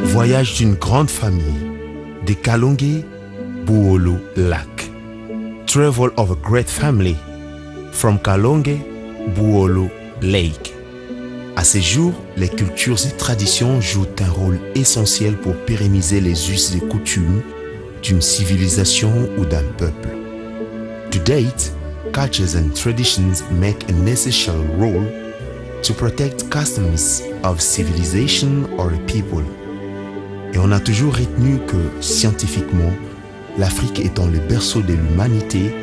Voyage d'une grande famille, de Kalonge Buolo Lac. Travel of a great family, from Kalonge Buolo Lake. À ces jours, les cultures et traditions jouent un rôle essentiel pour pérenniser les us et coutumes d'une civilisation ou d'un peuple. To date, cultures and traditions make an essential role to protect customs of civilization or a people. Et on a toujours retenu que, scientifiquement, l'Afrique étant le berceau de l'humanité,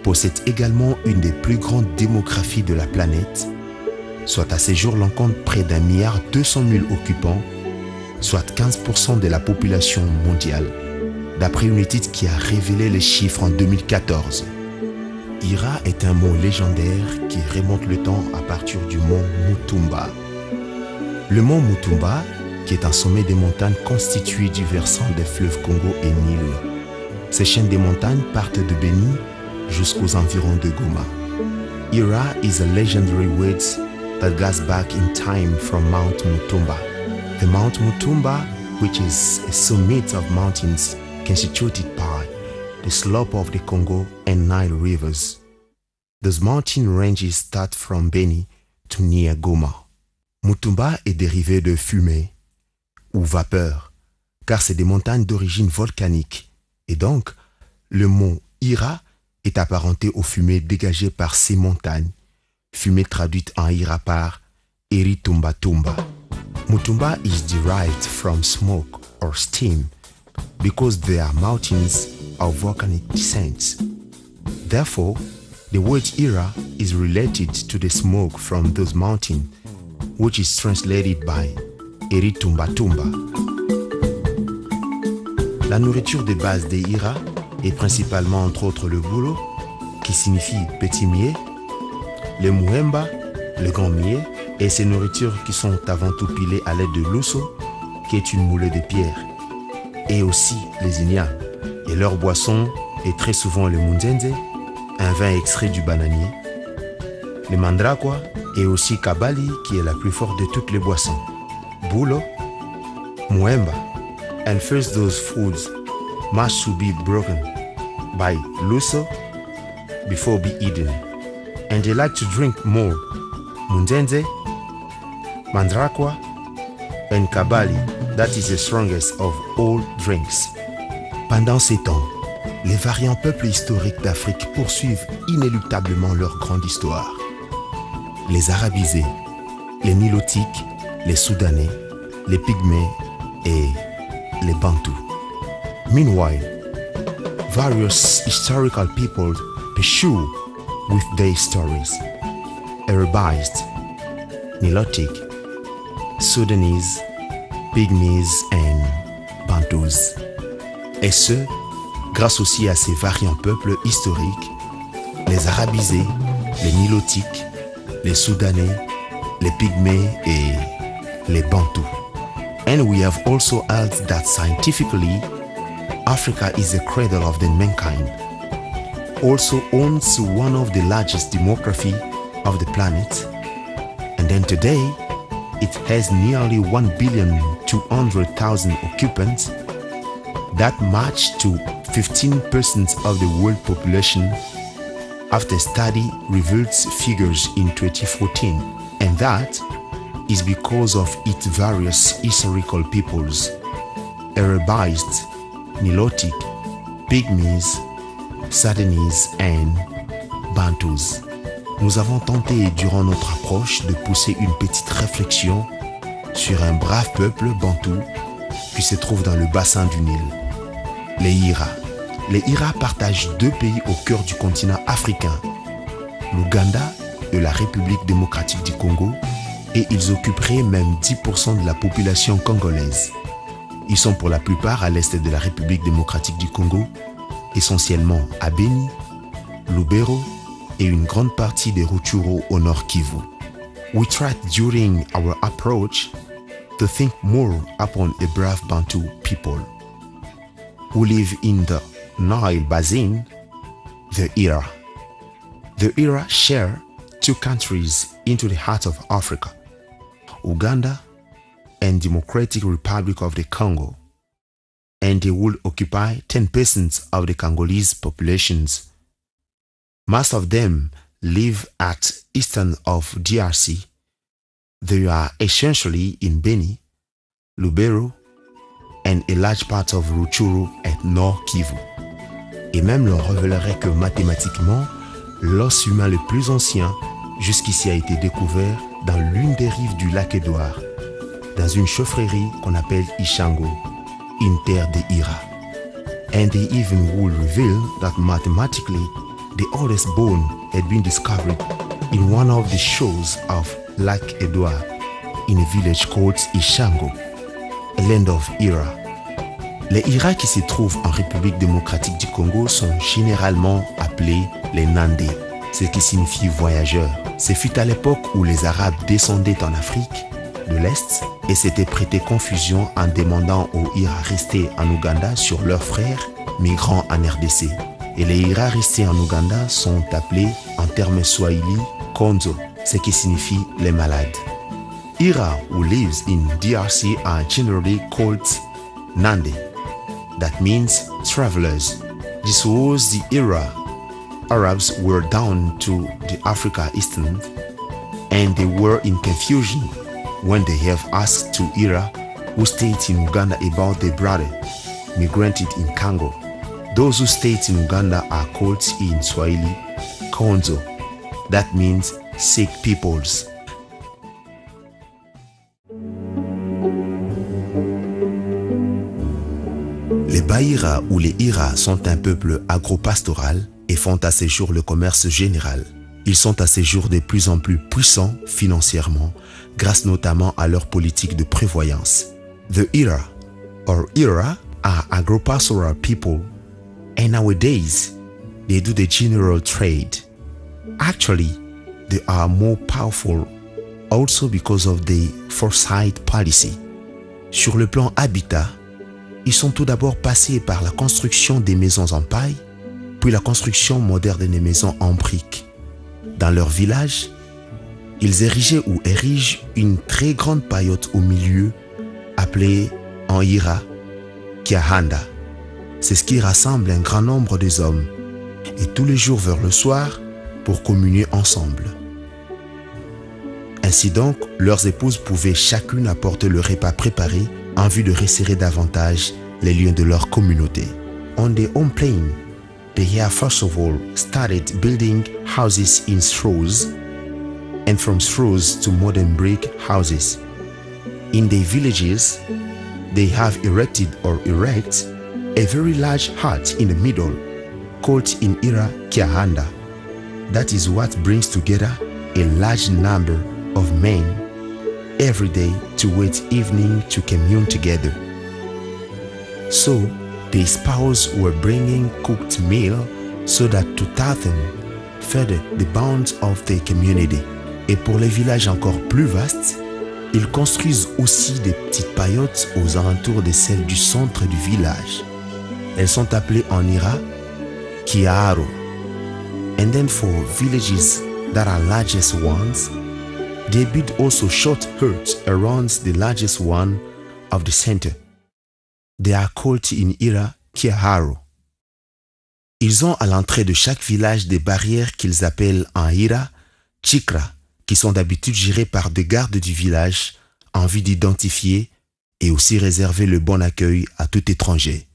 possède également une des plus grandes démographies de la planète, soit à ces jours l'on compte près d'1,2 milliard occupants, soit 15% de la population mondiale, d'après une étude qui a révélé les chiffres en 2014. Ira est un mot légendaire qui remonte le temps à partir du mont Mutumba. Le mont Mutumba, qui est un sommet des montagnes constitué du versant des fleuves Congo et Nil. Ces chaînes des montagnes partent de Beni jusqu'aux environs de Goma. Ira is a legendary word that goes back in time from Mount Mutumba. The Mount Mutumba, which is a summit of mountains constituted by the slope of the Congo and Nile rivers. Those mountain ranges start from Beni to near Goma. Mutumba est dérivé de fumée ou vapeur, car c'est des montagnes d'origine volcanique, et donc le mont Ira est apparenté aux fumées dégagées par ces montagnes, fumée traduite en Ira par Eritumba Tumba. Mutumba is derived from smoke or steam because they are mountains of volcanic descent. Therefore, the word Ira is related to the smoke from those mountains, which is translated by Eritumba Tumba. La nourriture de base des Ira est principalement entre autres le boulo, qui signifie petit mier, le muhemba, le grand mier, et ces nourritures qui sont avant tout pilées à l'aide de l'uso, qui est une moulée de pierre, et aussi les ignas. Et leur boisson est très souvent le munzenze, un vin extrait du bananier, le mandrakwa, et aussi kabali, qui est la plus forte de toutes les boissons. Bulo, muhemba, and first those foods must to be broken by luso before be eaten, and they like to drink more munzenze, mandrakwa, and kabali, that is the strongest of all drinks. Pendant ces temps, les variants peuples historiques d'Afrique poursuivent inéluctablement leur grande histoire. Les Arabisés, les Nilotiques, les Soudanais, les Pygmées et les Bantous. Meanwhile, various historical people pursue with their stories. Arabized, Nilotic, Sudanese, Pygmies and Bantus. Et ce, grâce aussi à ces variants peuples historiques, les Arabisés, les Nilotiques, les Soudanais, les Pygmées et les Bantous. And we have also held that scientifically, Africa is the cradle of the mankind. Also owns one of the largest demography of the planet. And then today, it has nearly 1,200,000 occupants that match to 15% of the world population after study revealed figures in 2014. And that is because of its various historical peoples, Arabized, Nilotic, Pygmies, Sudanese and Bantus. Nous avons tenté durant notre approche de pousser une petite réflexion sur un brave peuple bantou qui se trouve dans le bassin du Nil, les Ira. Les Ira partagent deux pays au cœur du continent africain, l'Ouganda et la République démocratique du Congo, et ils occuperaient même 10% de la population congolaise. Ils sont pour la plupart à l'est de la République démocratique du Congo, essentiellement à Beni, Lubero et une grande partie des Rutshuru au nord Kivu. We tried during our approach to think more upon the brave Bantu people who live in the Nile Basin, the Ira. The Ira share two countries into the heart of Africa, Uganda and Democratic Republic of the Congo, and they would occupy 10% of the Congolese populations. Most of them live at eastern of DRC. They are essentially in Beni, Lubero, and a large part of Rutshuru et Nord Kivu. Et même l'on révélerait que mathématiquement, l'os humain le plus ancien jusqu'ici a été découvert dans l'une des rives du lac Édouard, dans une chaufferie qu'on appelle Ishango, une terre des Ira. And they even would reveal that mathematically the oldest bone had been discovered in one of the shores of Lac Édouard in a village called Ishango, a land of Ira. Les Ira qui se trouvent en République démocratique du Congo sont généralement appelés les Nandé, ce qui signifie voyageurs. Ce fut à l'époque où les Arabes descendaient en Afrique de l'Est et s'étaient prêté confusion en demandant aux Ira restés en Ouganda sur leurs frères migrants en RDC. Et les Ira restés en Ouganda sont appelés en termes swahili Konzo, ce qui signifie les malades. Ira who lives in DRC are generally called Nande. That means travelers. This was the era Arabs were down to the Africa Eastern, and they were in confusion when they have asked to Ira who stayed in Uganda about their brother migrated in Congo. Those who stayed in Uganda are called in Swahili Konzo. That means sick peoples. Les Baïra ou les Ira sont un peuple agro-pastoral et font à ce jour le commerce général. Ils sont à ce jour de plus en plus puissants financièrement grâce notamment à leur politique de prévoyance. The Ira or Ira are agro-pastoral people and nowadays they do the general trade. Actually, they are more powerful also because of the foresight policy. Sur le plan habitat, ils sont tout d'abord passés par la construction des maisons en paille, puis la construction moderne des maisons en briques. Dans leur village, ils érigeaient ou érigent une très grande paillote au milieu, appelée en Ira Kiahanda. C'est ce qui rassemble un grand nombre des hommes, et tous les jours vers le soir, pour communier ensemble. Ainsi donc, leurs épouses pouvaient chacune apporter le repas préparé en vue de resserrer davantage les liens de leur communauté. On their own plain, they have first of all started building houses in straws, and from straws to modern brick houses. In their villages, they have erected or erect a very large hut in the middle, called in Ira Kiahanda. That is what brings together a large number of men every day to wait evening to commune together. So, the spouses were bringing cooked meal so that to tartan further the bounds of the community. Et pour les villages encore plus vastes, ils construisent aussi des petites paillotes aux alentours de celles du centre du village. Elles sont appelées en Ira Kiaro. And then for villages that are largest ones, they build also short huts around the largest one of the center. They are called in Ira Kiaharo. Ils ont à l'entrée de chaque village des barrières qu'ils appellent en Ira Chikra, qui sont d'habitude gérées par des gardes du village en vue d'identifier et aussi réserver le bon accueil à tout étranger.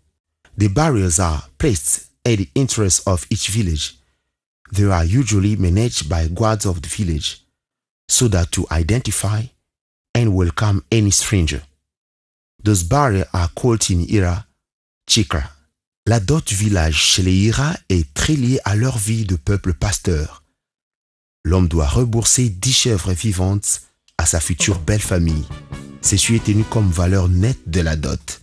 The barriers are placed at the entrance of each village. They are usually managed by guards of the village, so that to identify and welcome any stranger. Those barriers are called in Ira Chikra. La dot du village chez les Ira est très liée à leur vie de peuple pasteur. L'homme doit rembourser 10 chèvres vivantes à sa future belle famille. Ceci est tenu comme valeur nette de la dot.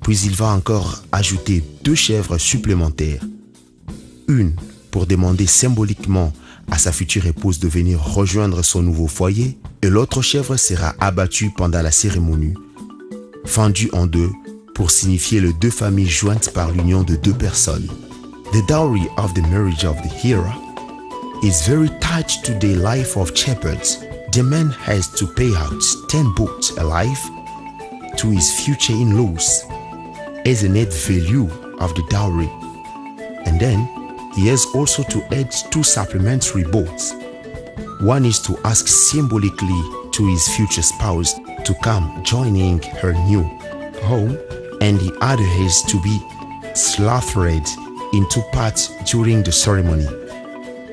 Puis il va encore ajouter 2 chèvres supplémentaires. Une pour demander symboliquement à sa future épouse de venir rejoindre son nouveau foyer et l'autre chèvre sera abattue pendant la cérémonie, fendue en deux pour signifier les deux familles jointes par l'union de deux personnes. The dowry of the marriage of the Ira is very tied to the life of shepherds. The man has to pay out 10 books a life to his future in-laws as a net value of the dowry. And then he has also to add 2 supplementary boats. One is to ask symbolically to his future spouse to come joining her new home, and the other has to be slaughtered in 2 parts during the ceremony,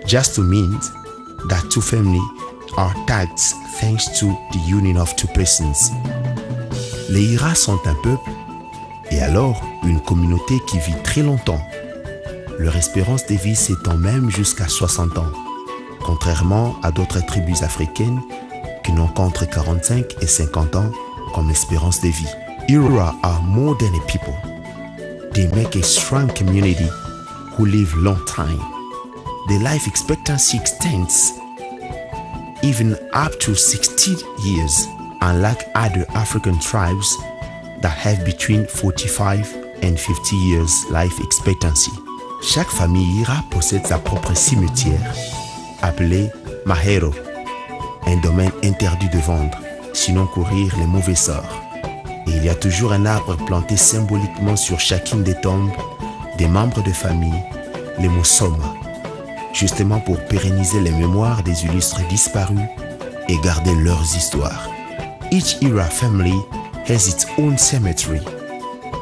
just to mean that 2 families are tagged thanks to the union of 2 persons. Les Ira sont un peuple et alors une communauté qui vit très longtemps. Leur espérance de vie s'étend même jusqu'à 60 ans, contrairement à d'autres tribus africaines qui n'ont qu'entre 45 et 50 ans comme espérance de vie. Ira are more than a people. They make a strong community who live long time. Their life expectancy extends even up to 60 years, unlike other African tribes that have between 45 and 50 years life expectancy. Chaque famille Ira possède sa propre cimetière, appelé Mahero, un domaine interdit de vendre, sinon courir les mauvais sorts. Et il y a toujours un arbre planté symboliquement sur chacune des tombes des membres de famille, les Musoma, justement pour pérenniser les mémoires des illustres disparus et garder leurs histoires. Each Ira family has its own cemetery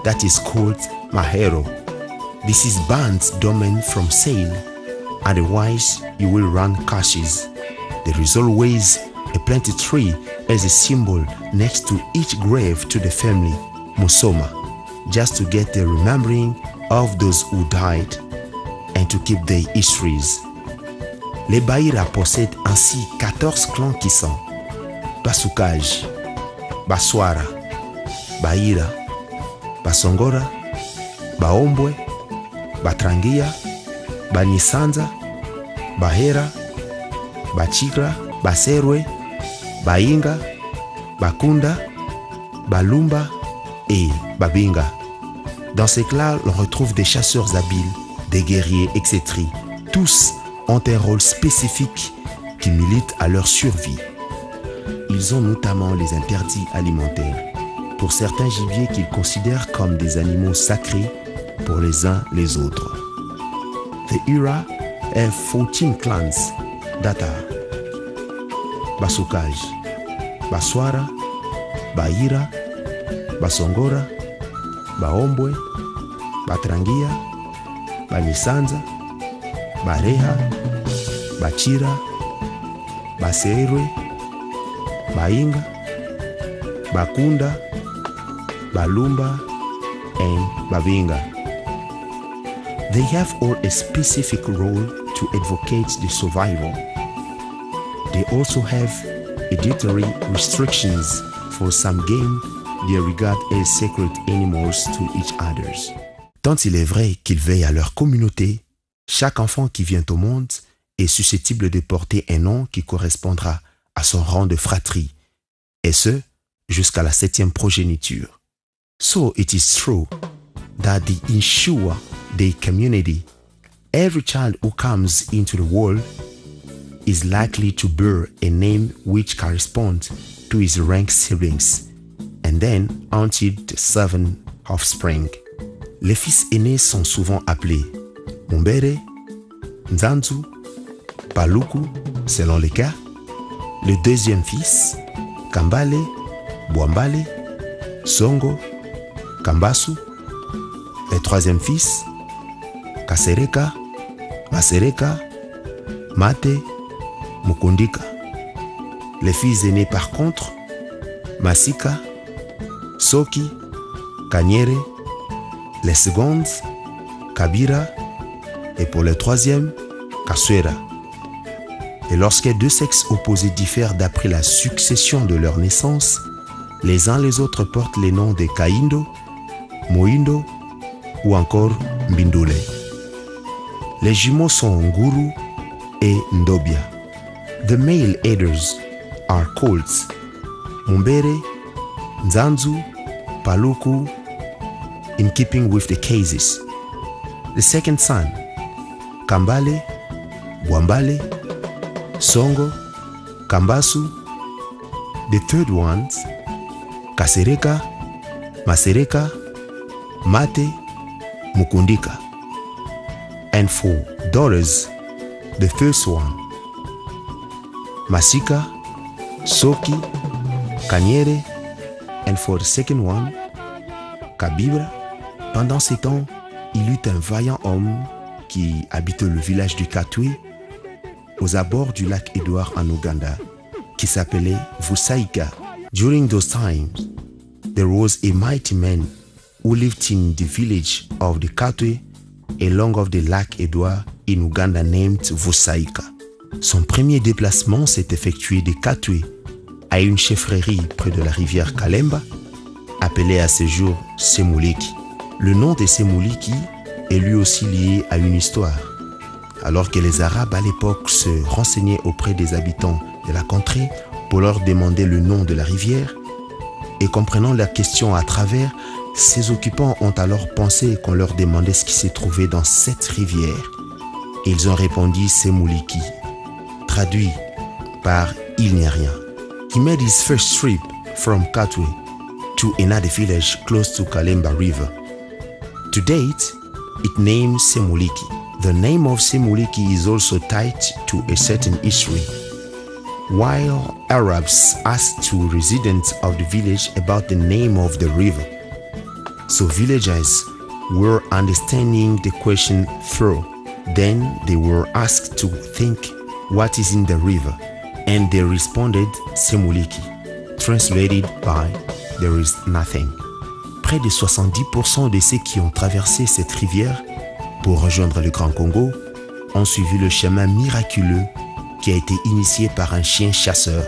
that is called Mahero. This is banned domain from sale, otherwise you will run caches. There is always a planted tree as a symbol next to each grave to the family, Musoma, just to get the remembering of those who died and to keep their histories. Les Baïra possèdent ainsi 14 clans qui sont Basukaj, Baswara, Baïra, Basongora, Baombwe, Batrangia, Banisanza, Bahera, Bachigra, Baserwe, Bainga, Bakunda, Balumba et Babinga. Dans ces clans, l'on retrouve des chasseurs habiles, des guerriers, etc. Tous ont un rôle spécifique qui milite à leur survie. Ils ont notamment les interdits alimentaires pour certains gibiers qu'ils considèrent comme des animaux sacrés pour les uns les autres. The Ira have 14 clans that are Basukaj, Baswara, Baïra, Basongora, Baombwe, Batrangia, Banisanza, Bareha, Bachira, Baserwe, Bainga, Bakunda, Balumba, and Babinga. They have all a specific role to advocate the survival. They also have dietary restrictions for some game they regard as sacred animals to each others. Tant il est vrai qu'ils veillent à leur communauté, chaque enfant qui vient au monde est susceptible de porter un nom qui correspondra à son rang de fratrie, et ce, jusqu'à la 7e progéniture. So it is true that the ensure the community, every child who comes into the world is likely to bear a name which corresponds to his rank siblings, and then until the 7 offspring. Les fils aînés sont souvent appelés Mumbere, Nzanzu, Paluku, selon les cas. Le deuxième fils, Kambale, Bwambale, Songo, Kambasu. Le troisième fils, Kasereka, Masereka, Mate, Mukundika. Les fils aînés par contre, Masika, Soki, Kanyere. Les secondes, Kabira. Et pour le troisième, Kaswera. Et lorsque deux sexes opposés diffèrent d'après la succession de leur naissance, les uns les autres portent les noms de Kaindo, Moindo ou encore Mbindole. Les jumeaux sont Nguru, et Ndobia. The male elders are called Mumbere, Nzanzu, Paluku, in keeping with the cases. The second son, Kambale, Bwambale, Songo, Kambasu. The third ones, Kasereka, Masereka, Mate, Mukundika. And for daughters, the first one, Masika, Soki, Kanyere, and for the second one, Kabibra. Pendant ces temps, il eut un vaillant homme qui habitait le village du Katwe, aux abords du lac Édouard en Ouganda, qui s'appelait Vusaika. During those times, there was a mighty man who lived in the village of the Katwe along of the lac Édouard in Ouganda named Vusaika. Son premier déplacement s'est effectué de Katwe à une chefferie près de la rivière Kalemba, appelée à ce jour Semuliki. Le nom de Semuliki est lui aussi lié à une histoire. Alors que les Arabes à l'époque se renseignaient auprès des habitants de la contrée pour leur demander le nom de la rivière, et comprenant la question à travers, ses occupants ont alors pensé qu'on leur demandait ce qui s'est trouvé dans cette rivière. Et ils ont répondu Semuliki, traduit par il n'y a rien. He made his first trip from Katwe to another village close to Kalemba River. To date, it named Semuliki. The name of Semuliki is also tied to a certain history. While Arabs asked two residents of the village about the name of the river, so villagers were understanding the question through. Then they were asked to think what is in the river, and they responded Semuliki, translated by there is nothing. Près de 70% de ceux qui ont traversé cette rivière pour rejoindre le Grand Congo ont suivi le chemin miraculeux qui a été initié par un chien chasseur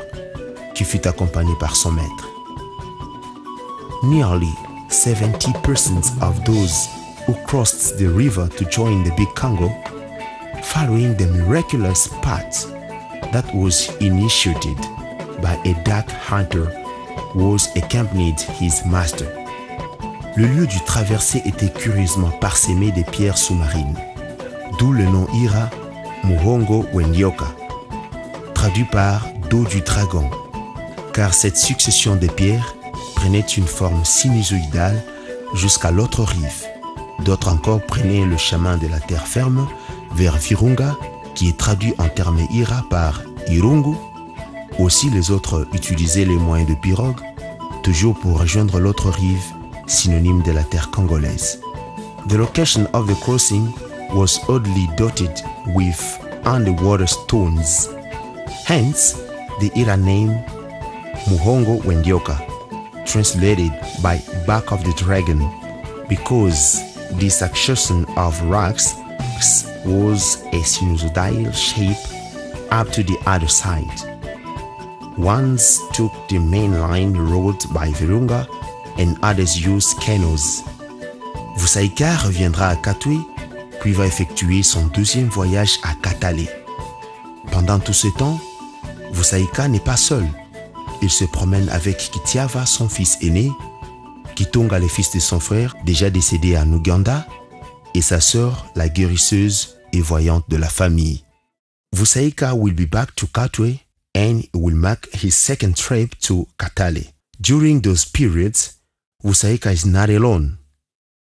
qui fut accompagné par son maître. Nearly 70% of those who crossed the river to join the Big Congo, following the miraculous path that was initiated by a dark hunter, was accompanied his master. Le lieu du traversée était curieusement parsemé de pierres sous-marines, d'où le nom ira Muhongo Wendioka, traduit par dos du dragon, car cette succession de pierres prenait une forme sinusoïdale jusqu'à l'autre rive. D'autres encore prenaient le chemin de la terre ferme vers Virunga, qui est traduit en termes ira par Irungu. Aussi les autres utilisaient les moyens de pirogue, toujours pour rejoindre l'autre rive, synonyme de la terre congolaise. The location of the crossing was oddly dotted with underwater stones. Hence, the Ira name Muhongo Wendioka, translated by back of the dragon, because the succession of rocks was a sinusoidal shape up to the other side. Ones took the main line road by Virunga and others used canoes. Vusaika reviendra à Katwe, puis va effectuer son deuxième voyage à Katale. Pendant tout ce temps, Vusaika n'est pas seul. Il se promène avec Kitiava, son fils aîné, Kitonga, le fils de son frère, déjà décédé en Ouganda, et sa sœur, la guérisseuse et voyante de la famille. Vusaika will be back to Katwe and will make his second trip to Katale. During those periods, Vusaika is not alone.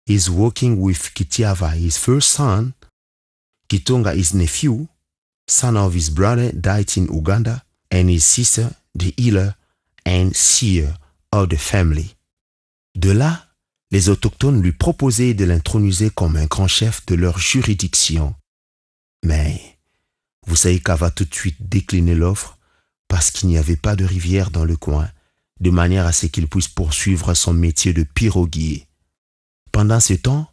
He is working with Kitiava, his first son, Kitonga, his nephew, son of his brother died in Uganda, and his sister, the healer and seer of the family. De là, les autochtones lui proposaient de l'introniser comme un grand chef de leur juridiction. Mais Vusaika va tout de suite décliner l'offre parce qu'il n'y avait pas de rivière dans le coin, de manière à ce qu'il puisse poursuivre son métier de piroguier. Pendant ce temps,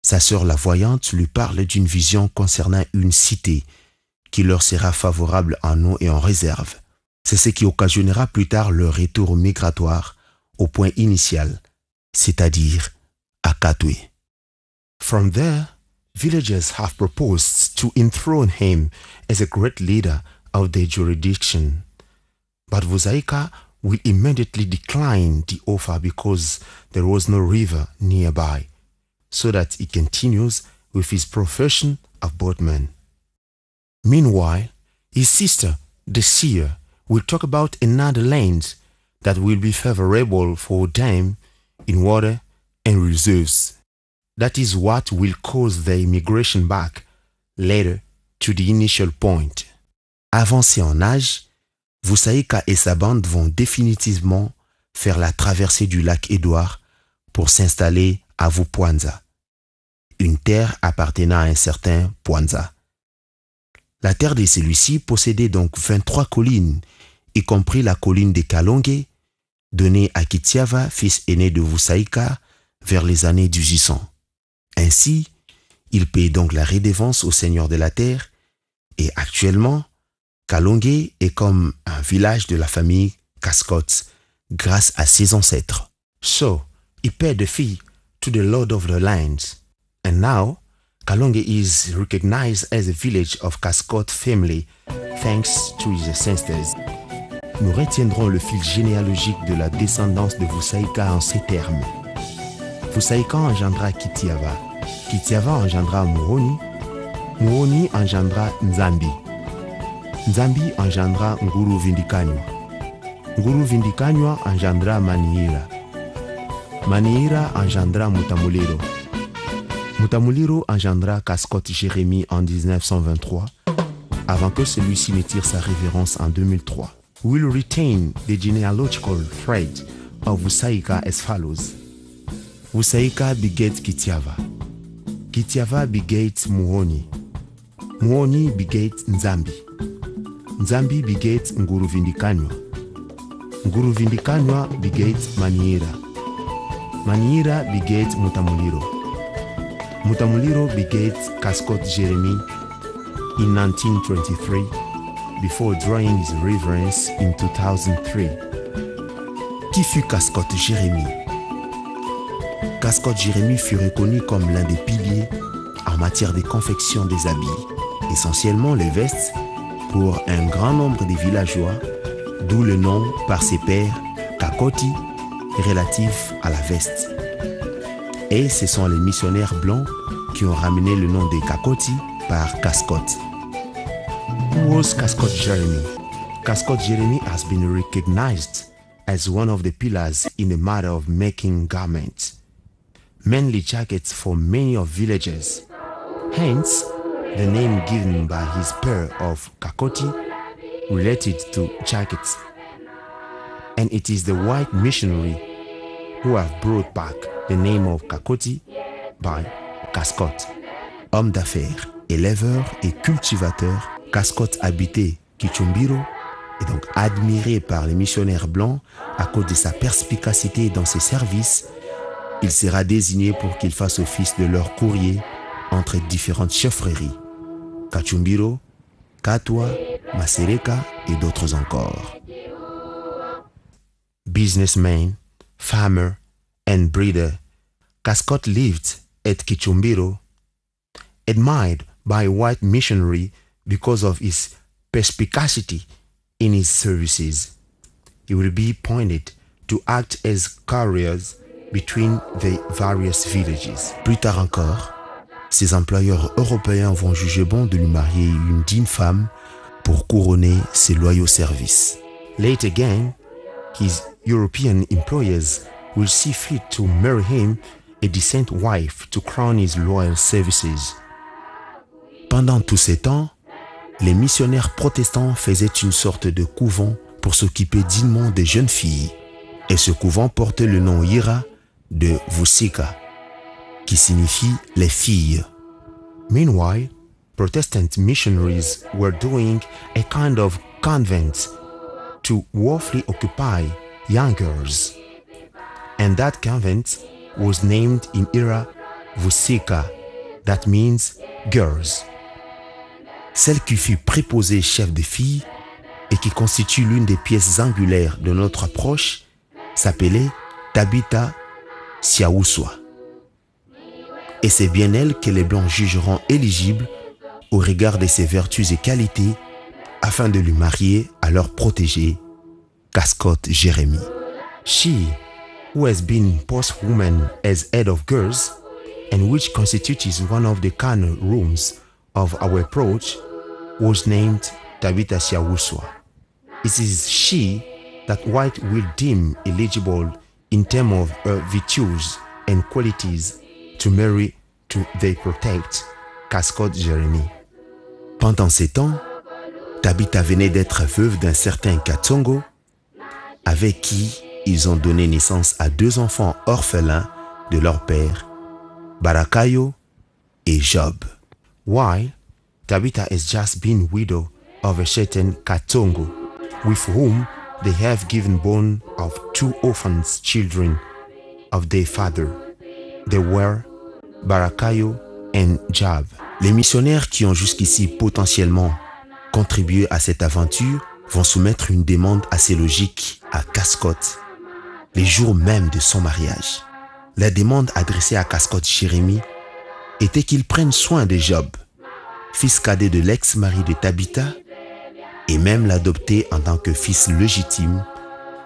sa sœur la voyante lui parle d'une vision concernant une cité qui leur sera favorable en eau et en réserve. C'est ce qui occasionnera plus tard leur retour migratoire au point initial, c'est-à-dire à Katwe. From there, villagers have proposed to enthrone him as a great leader of their jurisdiction. But Vusaika will immediately decline the offer because there was no river nearby, so that he continues with his profession of boatman. Meanwhile, his sister, the seer, will talk about another land that will be favorable for them in water and reserves. That is what will cause their migration back later to the initial point. Avancé en âge, Vusaika et sa bande vont définitivement faire la traversée du lac Édouard pour s'installer à Vupuanza, une terre appartenant à un certain Puanza. La terre de celui-ci possédait donc 23 collines, y compris la colline de Kalonge, donnée à Kitiava, fils aîné de Vusaika, vers les années 1800. Ainsi, il paye donc la redevance au seigneur de la terre, et actuellement, Kalonge est comme un village de la famille Cascotte, grâce à ses ancêtres. So, he paid the fee to the lord of the land, and now, Kalonge is recognized as a village of Cascotte family thanks to his ancestors. Nous retiendrons le fil généalogique de la descendance de Vusaika en ces termes. Vusaika engendra Kitiava, Kitiava engendra Muhoni, Muhoni engendra Nzambi, Nzambi engendra Nguru Vindikanywa, Nguru Vindikanywa engendra Maniira, Maniira engendra Mutamuliro, Mutamuliro engendra Cascotte Jérémie en 1923, avant que celui-ci ne tire sa révérence en 2003. We'll retain the genealogical thread of Vusaika as follows. Vusaika begat Kitiava. Kitiava begat Muhoni. Muhoni begat Nzambi. Nzambi begat Nguru Vindikanywa. Nguru Vindikanywa begat Maniira. Maniira begat Mutamuliro. Mutamuliro begat Cascotte Jérémie in 1923 before drawing his reverence in 2003. Qui fut Cascotte Jérémie? Cascotte Jérémie fut reconnu comme l'un des piliers en matière de confection des habits, essentiellement les vestes, pour un grand nombre de villageois, d'où le nom par ses pairs Kakoti relatif à la veste. Et ce sont les missionnaires blancs qui ont ramené le nom de Kakoti par Cascotte. Who was Cascotte Jérémie? Cascotte Jérémie has been recognized as one of the pillars in the matter of making garments, mainly jackets for many of villages. Hence, the name given by his pair of Kakoti related to jackets. And it is the white missionary who have brought back the name of Kakoti by Cascotte. Homme d'affaires, éleveur et cultivateur, Cascotte habitait Kichumbiro et donc admiré par les missionnaires blancs à cause de sa perspicacité dans ses services. Il sera désigné pour qu'il fasse office de leur courrier entre différentes cheffreries, Kachumbiro, Katwa, Masereka et d'autres encore. Businessman, farmer, and breeder, Cascotte lived at Kichumbiro, admired by white missionary because of his perspicacity in his services. He will be appointed to act as carriers between the various villages. Plus tard encore, ses employeurs européens vont juger bon de lui marier une digne femme pour couronner ses loyaux services. Late again, his European employers will see fit to marry him a decent wife to crown his loyal services. Pendant tous ces temps, les missionnaires protestants faisaient une sorte de couvent pour s'occuper dignement des jeunes filles, et ce couvent portait le nom Ira de Vusika, qui signifie les filles. Meanwhile, Protestant missionaries were doing a kind of convent to warmly occupy young girls, and that convent was named in Ira Vusika, that means girls. Celle qui fut préposée chef de filles et qui constitue l'une des pièces angulaires de notre approche s'appelait Tabitha Siaouswa. Et c'est bien elle que les Blancs jugeront éligible au regard de ses vertus et qualités afin de lui marier à leur protégé, Cascotte Jérémie. She, who has been postwoman as head of girls, and which constitutes one of the corner rooms of our approach, was named Tabitha Siawuswa. It is she that White will deem eligible in terms of her virtues and qualities to marry to they protect Cascotte Jérémie. Pendant ces temps, Tabitha venait d'être veuve d'un certain Katsongo, avec qui ils ont donné naissance à 2 enfants orphelins de leur père, Barakayo et Job. While Tabitha has just been widow of a certain Katsongo, with whom they have given born of 2 orphans children of their father. They were Barakayo and Job. Les missionnaires qui ont jusqu'ici potentiellement contribué à cette aventure vont soumettre une demande assez logique à Cascotte les jours même de son mariage. La demande adressée à Cascotte Jérémie était qu'il prenne soin de Job, fils cadet de l'ex-mari de Tabitha, et même l'adopter en tant que fils légitime,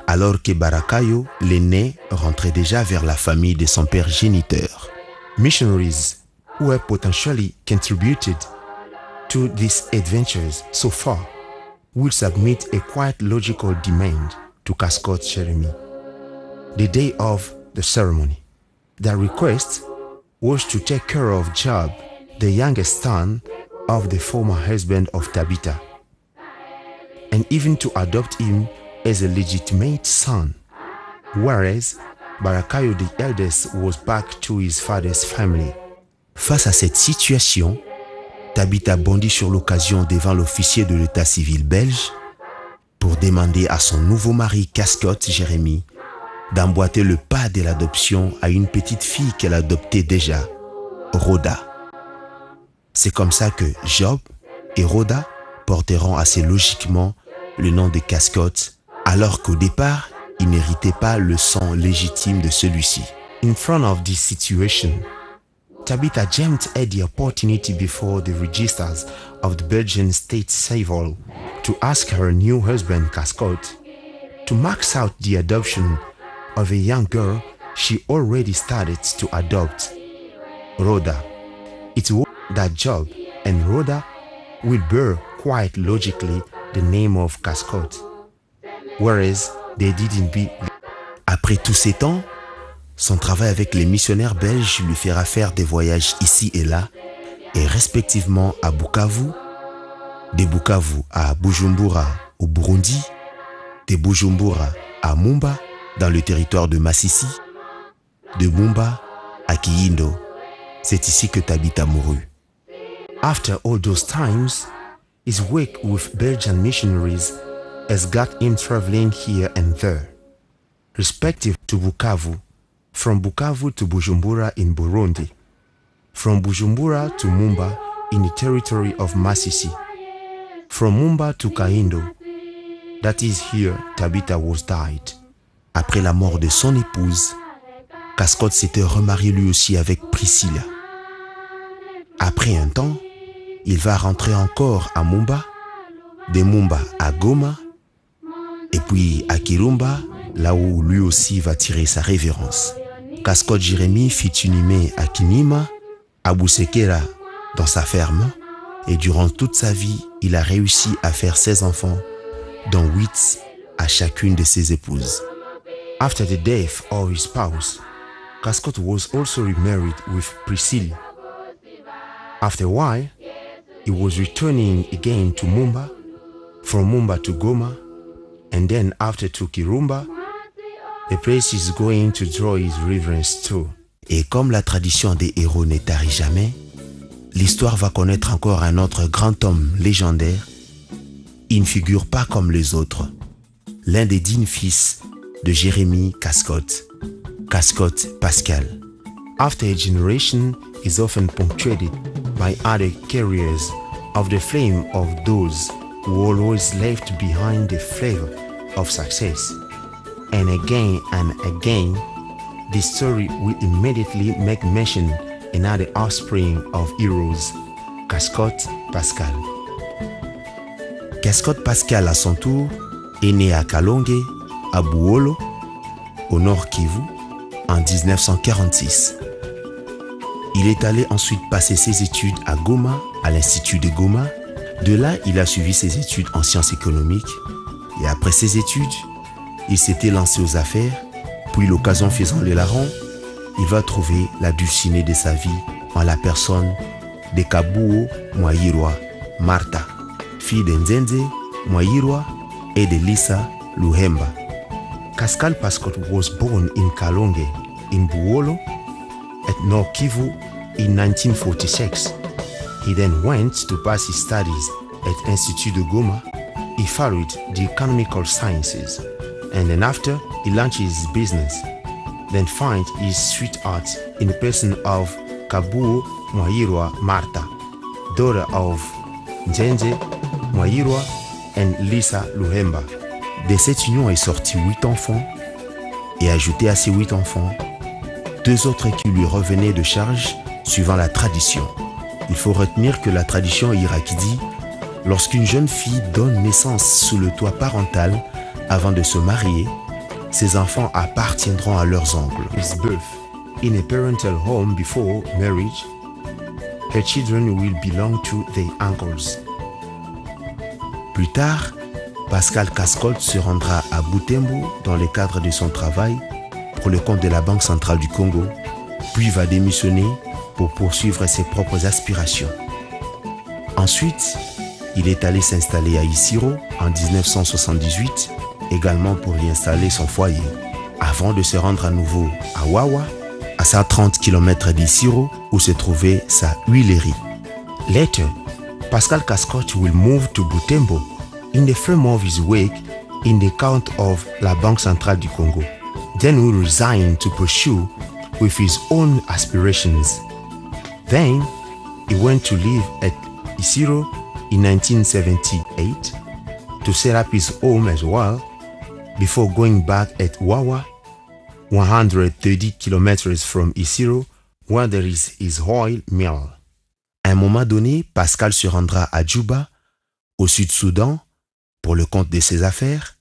alors que Barakayo, l'aîné, rentrait déjà vers la famille de son père géniteur. Missionaries who have potentially contributed to these adventures so far will submit a quite logical demand to Cascotte Jérémie. The day of the ceremony, their request was to take care of Job, the youngest son of the former husband of Tabitha, and even to adopt him as a legitimate son, whereas Barakayo the eldest was back to his father's family. Face à cette situation, Tabitha bondit sur l'occasion devant l'officier de l'état civil belge pour demander à son nouveau mari Cascotte Jérémie d'emboîter le pas de l'adoption à une petite fille qu'elle adoptait déjà, Rhoda. C'est comme ça que Job et Rhoda porteront assez logiquement le nom de Cascotte, alors qu'au départ, ils n'héritaient pas le sang légitime de celui-ci. In front of this situation, Tabitha jumped at the opportunity before the registers of the Belgian State Civil to ask her new husband Cascotte to max out the adoption of a young girl she already started to adopt, Rhoda. It was that Job and Rhoda will bear quite logically the name of Cascotte, whereas they didn't be. Après tous ces temps, son travail avec les missionnaires belges lui fera faire des voyages ici et là, et respectivement à Bukavu, de Bukavu à Bujumbura au Burundi, de Bujumbura à Mumba dans le territoire de Masisi, de Mumba à Kiyindo. C'est ici que Tabitha mourut. After all those times, his work with Belgian missionaries has got him traveling here and there, respective to Bukavu, from Bukavu to Bujumbura in Burundi, from Bujumbura to Mumba in the territory of Masisi, from Mumba to Kayindo, that is here Tabitha was died. Après la mort de son épouse, Cascotte s'était remarié lui aussi avec Priscilla. Après un temps, il va rentrer encore à Mumba, de Mumba à Goma, et puis à Kirumba, là où lui aussi va tirer sa révérence. Cascotte Jérémie fit inhumer à Kinima, à Busekera, dans sa ferme, et durant toute sa vie, il a réussi à faire 16 enfants, dont 8 à chacune de ses épouses. After the death of his spouse, Cascotte was also remarried with Priscilla. After a while, he was returning again to Mumba, from Mumba to Goma, and then after to Kirumba, the place is going to draw his reverence too. Et comme la tradition des héros ne tarit jamais, l'histoire va connaître encore un autre grand homme légendaire. Il ne figure pas comme les autres. L'un des dignes fils de Jérémie Cascotte, Cascotte Pascal. After a generation is often punctuated by other carriers of the flame of those who always left behind the flavor of success. And again, this story will immediately make mention another offspring of heroes, Cascotte Pascal. Cascotte Pascal, à son tour, est né à Kalonge, à Buolo, au Nord Kivu, en 1946. Il est allé ensuite passer ses études à Goma, à l'Institut de Goma. De là, il a suivi ses études en sciences économiques. Et après ses études, il s'était lancé aux affaires. Puis, l'occasion faisant-le larron, il va trouver la dulcinée de sa vie en la personne de Kabuo Mwahirwa Martha, fille de Nzenze Mwahirwa et de Lisa Luhemba. Pascal Pascal was born in Kalonge, in Buolo, at North Kivu in 1946. He then went to pass his studies at Institut de Goma. He followed the economical sciences, and then after, he launched his business. Then find his sweetheart in the person of Kabuo Mwahirwa Martha, daughter of Nzenze Mwahirwa and Lisa Luhemba. De cette union est sorti 8 enfants, et ajouté à ces 8 enfants, 2 autres qui lui revenaient de charge suivant la tradition. Il faut retenir que la tradition irakienne dit « Lorsqu'une jeune fille donne naissance sous le toit parental avant de se marier, ses enfants appartiendront à leurs oncles. » His birth in a parental home before marriage, her children will belong to their uncles. Plus tard, Pascal Cascotte se rendra à Butembo dans le cadre de son travail pour le compte de la Banque centrale du Congo, puis va démissionner pour poursuivre ses propres aspirations. Ensuite, il est allé s'installer à Isiro en 1978, également pour y installer son foyer, avant de se rendre à nouveau à Wawa, à 130 km d'Isiro, où se trouvait sa huilerie. Later, Pascal Cascotte will move to Butembo in the frame of his work in the account of la Banque centrale du Congo. Then will resign to pursue with his own aspirations. Then, he went to live at Isiro in 1978 to set up his home as well, before going back at Wawa, 130 kilometers from Isiro, where there is his oil mill. À un moment donné, Pascal se rendra à Djouba, au Sud-Soudan, pour le compte de ses affaires.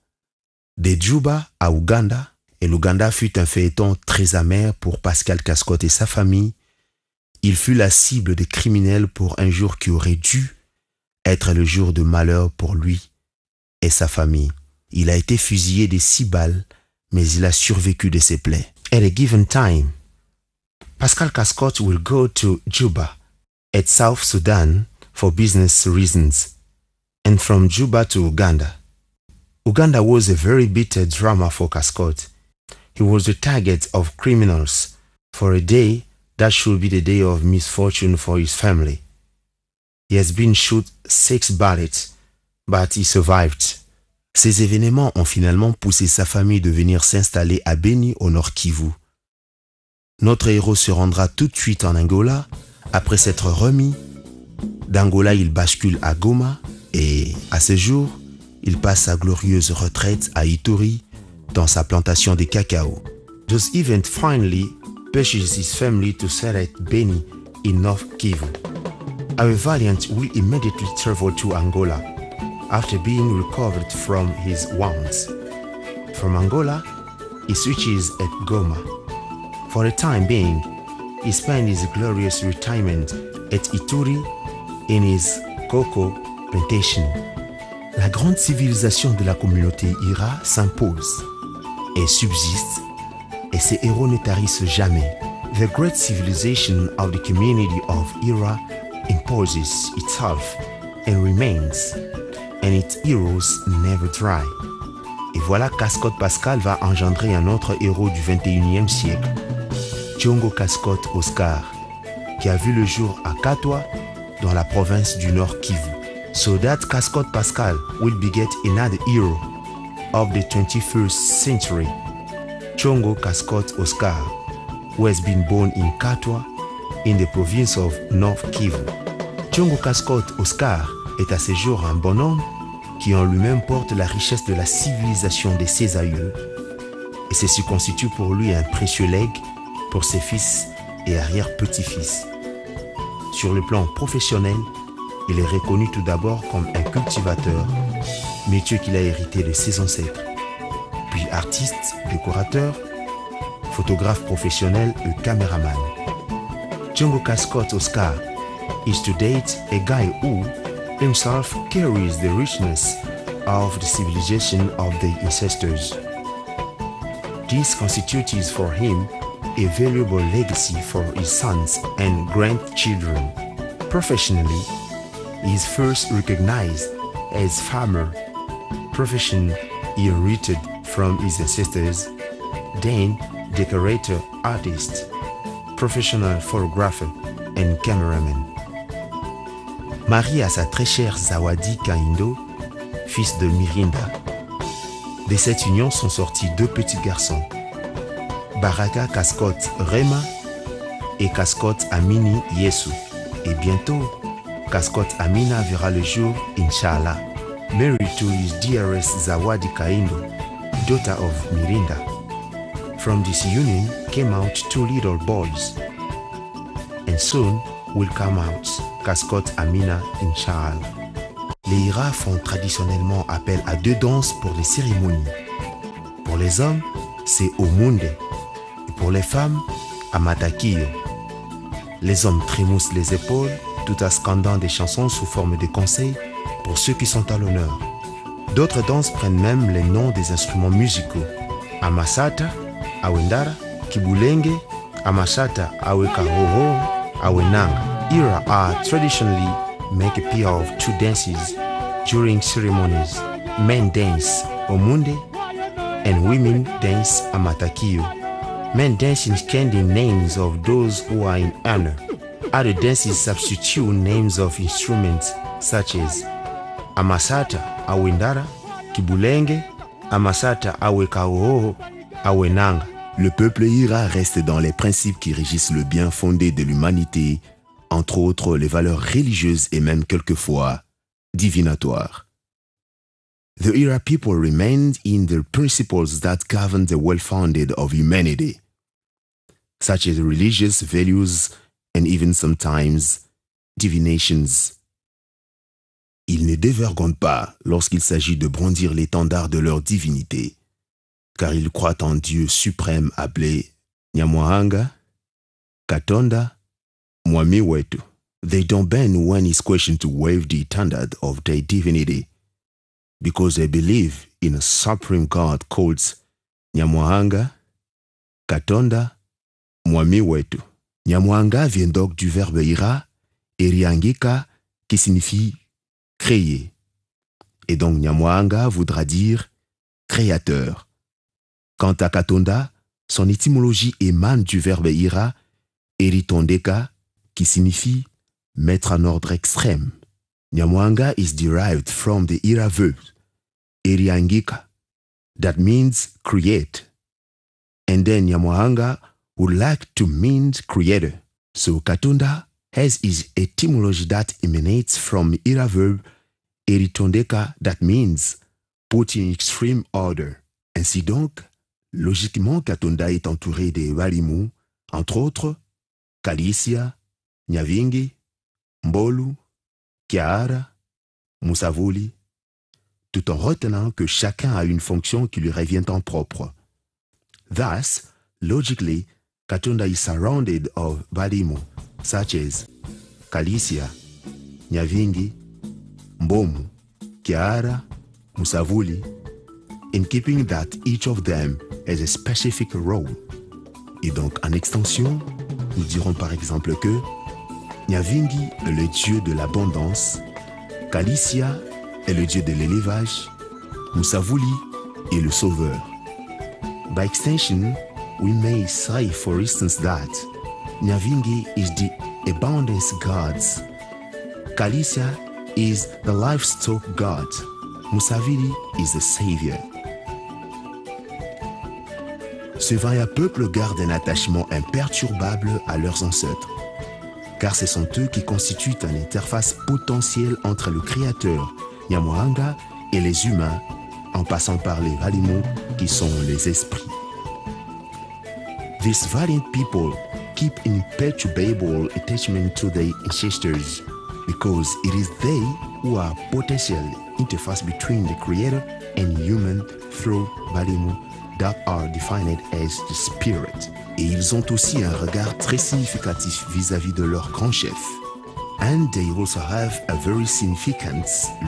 De Djouba à Ouganda, et l'Ouganda fut un feuilleton très amer pour Pascal Cascotte et sa famille. Il fut la cible des criminels pour un jour qui aurait dû être le jour de malheur pour lui et sa famille. Il a été fusillé de 6 balles, mais il a survécu de ses plaies. At a given time, Pascal Cascotte will go to Juba at South Sudan for business reasons, and from Juba to Uganda. Uganda was a very bitter drama for Cascotte. He was the target of criminals for a day that should be the day of misfortune for his family. He has been shot 6 bullets, but he survived. Ces événements ont finalement poussé sa famille de venir s'installer à Beni, au Nord Kivu. Notre héros se rendra tout de suite en Angola. Après s'être remis d'Angola, il bascule à Goma et, à ce jour, il passe sa glorieuse retraite à Ituri, dans sa plantation de cacao. This event finally pushes his family to settle at Beni in North Kivu. Our valiant will immediately travel to Angola after being recovered from his wounds. From Angola, he switches at Goma. For the time being, he spent his glorious retirement at Ituri in his cocoa plantation. La grande civilisation de la communauté Ira s'impose et subsiste, et ses héros ne tarissent jamais. The great civilization of the community of Ira imposes itself and remains, and its heroes never dry. Et voilà, Cascotte Pascal va engendrer un autre héros du 21e siècle, Tshongo Cascotte Oscar, qui a vu le jour à Katwa, dans la province du Nord Kivu. So that Cascotte Pascal will beget another hero of the 21st century, Tshongo Cascotte Oscar, who has been born in Katwa, in the province of North Kivu. Tshongo Cascotte Oscar est à ce jour un bonhomme qui en lui-même porte la richesse de la civilisation de ses aïeux, et ceci constitue pour lui un précieux legs pour ses fils et arrière-petit-fils. Sur le plan professionnel, il est reconnu tout d'abord comme un cultivateur, métier qu'il a hérité de ses ancêtres. Puis artiste, décorateur, photographe professionnel et caméraman. Django Cascott Oscar is to date a guy who himself carries the richness of the civilization of the ancestors. This constitutes for him a valuable legacy for his sons and grandchildren. Professionally, he is first recognized as farmer, profession he inherited from his ancestors, then decorator, artist, professional photographer and cameraman. Marié à sa très chère Zawadi Kaindo, fils de Mirinda. De cette union sont sortis 2 petits garçons, Baraka Cascott Rema et Cascott Amini Yesu. Et bientôt, Cascott Amina verra le jour, Inch'Allah. Married to his dearest Zawadi Kaindo, daughter of Mirinda. From this union came out 2 little boys, and soon will come out Cascott Amina, Inch'Allah. Les Ira font traditionnellement appel à 2 danses pour les cérémonies. Pour les hommes, c'est Omunde, et pour les femmes, Amatakio. Les hommes trémoussent les épaules tout en scandant des chansons sous forme de conseils pour ceux qui sont à l'honneur. D'autres danses prennent même les noms des instruments musicaux. Amasata, Awendara, Kibulenge, Amasata, Awekahoho, Awenanga. Ira are traditionally make a pair of 2 dances during ceremonies. Men dance Omunde and women dance Amatakio. Men dance in scanding names of those who are in honor. Other dances substitute names of instruments such as Amasata Awendara, Kibulenge, Amasata Awekahoho, Awenanga. Le peuple Ira reste dans les principes qui régissent le bien fondé de l'humanité, entre autres les valeurs religieuses et même quelquefois divinatoires. The Ira people remained in the principles that govern the well-founded of humanity, such as religious values and even sometimes divinations. Ils ne dévergondent pas lorsqu'il s'agit de brandir l'étendard de leur divinité, car ils croient en Dieu suprême appelé Nyamuhanga, Katonda, Mwami wetu. They don't bend when it's questioned to wave the standard of their divinity, because they believe in a supreme God called Nyamuhanga, Katonda, Mwami wetu. Nyamuhanga vient donc du verbe ira, eriangika, qui signifie créer. Et donc Nyamuhanga voudra dire créateur. Quant à Katonda, son étymologie émane du verbe ira, eritondeka, qui signifie mettre en ordre extrême. Nyamuhanga is derived from the ira verb, eriangika, that means create. And then Nyamuhanga would like to mean creator. So Katonda has his etymology that emanates from ira verb, eritondeka, that means put in extreme order. Ainsi donc, logiquement, Katonda est entouré des Walimu, entre autres, Kalisia, Nyavingi, Mbolu, Kiara, Musavuli, tout en retenant que chacun a une fonction qui lui revient en propre. Thus, logically, Katonda is surrounded of Walimu, such as Kalisia, Nyavingi, Mbomu, Kiara, Musavuli, in keeping that each of them has a specific role. Et donc, en extension, nous dirons par exemple que Nyavingi est le dieu de l'abondance, Kalisia est le dieu de l'élevage, Musavuli est le sauveur. By extension, we may say for instance that Nyavingi is the abundance god, Kalisia is the livestock god, Musavuli is the savior. Ce vaillant peuple garde un attachement imperturbable à leurs ancêtres, car ce sont eux qui constituent une interface potentielle entre le créateur, Nyamuhanga, et les humains, en passant par les Walimu qui sont les esprits. These valiant people keep imperturbable attachment to their ancestors because it is they who are potential interface between the Creator and human through Balimu that are defined as the spirit. Et ils ont aussi un regard très significatif vis-à-vis de leur grand chef. And they also have a very significant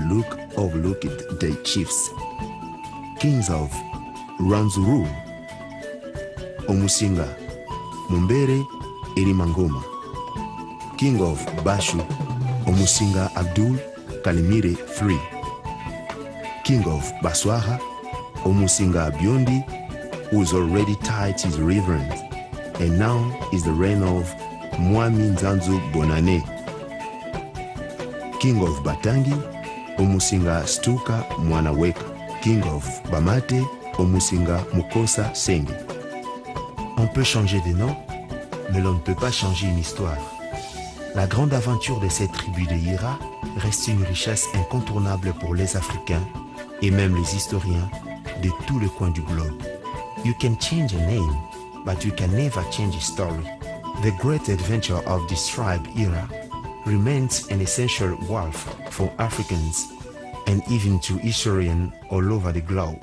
look overlooked their chiefs. Kings of Rwenzururu, Omusinga, Mumbere, Erimangoma. King of Bashu, Omusinga Abdul Kalimire III. King of Baswaha, Omusinga Biondi, who was already tied to his reverend, and now is the reign of Mwami Nzanzu Bonane. King of Batangi, Omusinga Stuka Mwanaweka. King of Bamate, Omusinga Mukosa Senge. On peut changer de nom, mais l'on ne peut pas changer une histoire. La grande aventure de cette tribu de Hira reste une richesse incontournable pour les Africains et même les historiens de tous les coins du globe. You can change a name, but you can never change a story. The great adventure of this tribe Hira remains an essential wealth for Africans and even to historians all over the globe.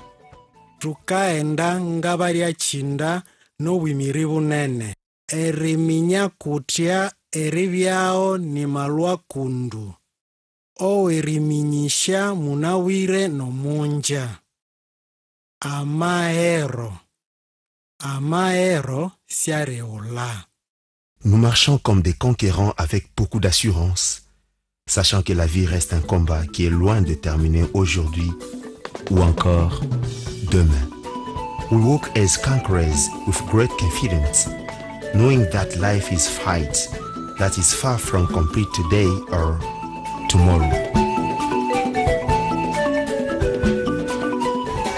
Tukaenda ngabaria chinda no wimiri bunene. Eriminya kutia eribyao ni malwa kundu. O eriminyisha munawire no munja. Amaero siareola. Nous marchons comme des conquérants avec beaucoup d'assurance, sachant que la vie reste un combat qui est loin de terminer aujourd'hui ou encore demain. We walk as conquerors with great confidence, knowing that life is fight that is far from complete today or tomorrow.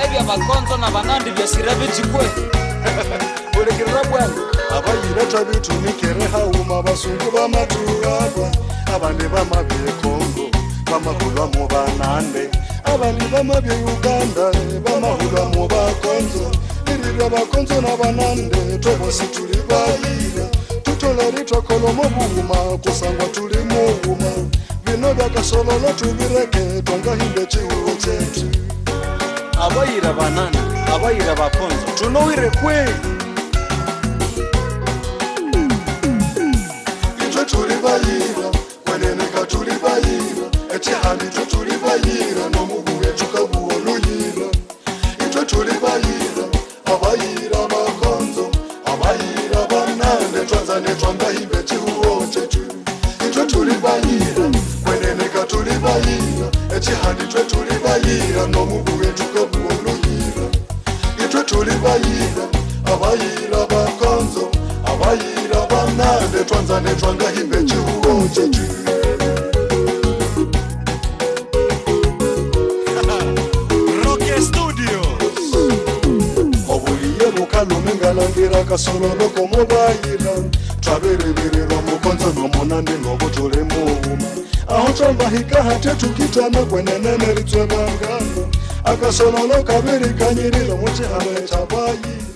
Ebya bakonzo na banandi bya sirabe chikwe. Olekera bwana abayira tabitumikere hauma basungu bamatuaba abandi bamabye Kongo bamahulwa mu banande abandi bamabye Uganda bamahulwa mu bakonzo irira bakonzo na banande tobosi tuli bayira tutolari tokolo mu buuma kusangwa tuli mu buuma bino byakasololo tubireke tonga hinde chiwo chetu abayira banande abayira bakonzo tunowire kwe tulibayira weneneka tulibayira etihandi tulibayira nomubuwe tukabuoluyira itwe tulibayira abayira bakonzo abayira banande twanzane twangahimbe chihuo chetu itwe tulibayira weneneka tulibayira etihandi tulibayira nomubuwe tukabuoluyira itwe tulibayira abayira bakonzo abayira banande twanzane twangahimbe chihuo chetu Rock Studios obuliye bukalume ngalangira kasololo komubayira twabereberera mukonzo nomonande nobutole muuma aho twambahika hate tukitana kwenenene ritwe bangano akasololo kabiri kanyiriro muchihame chabayira